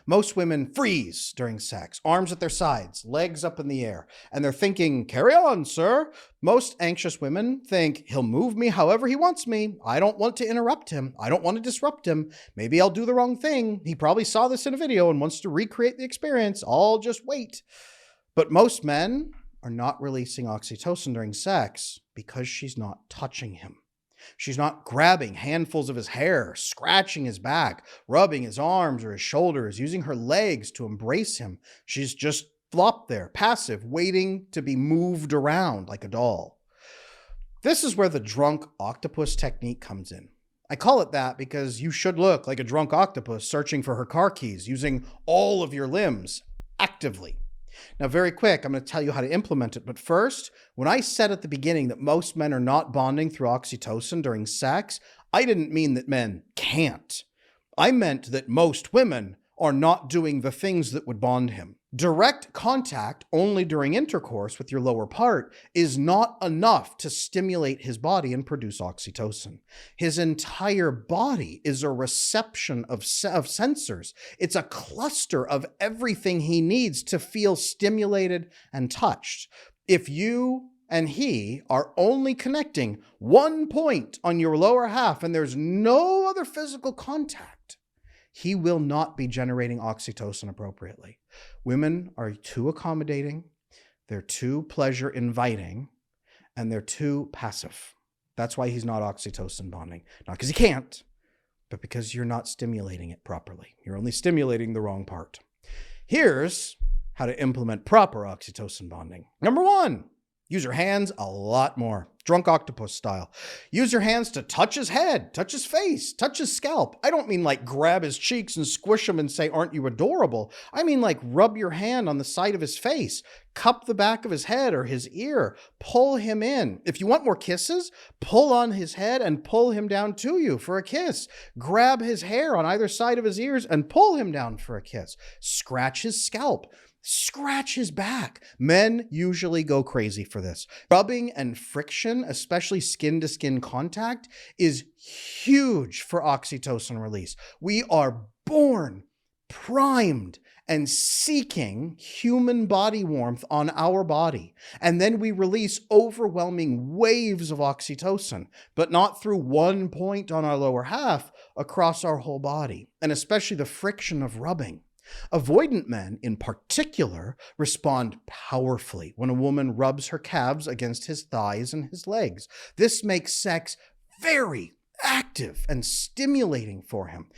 Most women freeze during sex, arms at their sides, legs up in the air, and they're thinking, "Carry on, sir." Most anxious women think, "He'll move me however he wants me. I don't want to interrupt him. I don't want to disrupt him. Maybe I'll do the wrong thing. He probably saw this in a video and wants to recreate the experience. I'll just wait." But most men are not releasing oxytocin during sex because she's not touching him. She's not grabbing handfuls of his hair, scratching his back, rubbing his arms or his shoulders, using her legs to embrace him. She's just flopped there, passive, waiting to be moved around like a doll. This is where the drunk octopus technique comes in. I call it that because you should look like a drunk octopus searching for her car keys, using all of your limbs actively. Now, very quick, I'm going to tell you how to implement it. But first, when I said at the beginning that most men are not bonding through oxytocin during sex, I didn't mean that men can't. I meant that most women are not doing the things that would bond him. Direct contact only during intercourse with your lower part is not enough to stimulate his body and produce oxytocin. His entire body is a reception of sensors. It's a cluster of everything he needs to feel stimulated and touched. If you and he are only connecting one point on your lower half and there's no other physical contact, he will not be generating oxytocin appropriately. Women are too accommodating, they're too pleasure inviting, and they're too passive. That's why he's not oxytocin bonding. Not because he can't, but because you're not stimulating it properly. You're only stimulating the wrong part. Here's how to implement proper oxytocin bonding. Number 1, use your hands a lot more. Drunk octopus style. Use your hands to touch his head, touch his face, touch his scalp. I don't mean like grab his cheeks and squish him and say, "Aren't you adorable?" I mean like rub your hand on the side of his face, cup the back of his head or his ear, pull him in. If you want more kisses, pull on his head and pull him down to you for a kiss. Grab his hair on either side of his ears and pull him down for a kiss. Scratch his scalp. Scratch his back. Men usually go crazy for this. Rubbing and friction, especially skin-to-skin contact, is huge for oxytocin release. We are born primed and seeking human body warmth on our body. And then we release overwhelming waves of oxytocin, but not through one point on our lower half, across our whole body, and especially the friction of rubbing. Avoidant men, in particular, respond powerfully when a woman rubs her calves against his thighs and his legs. This makes sex very active and stimulating for him.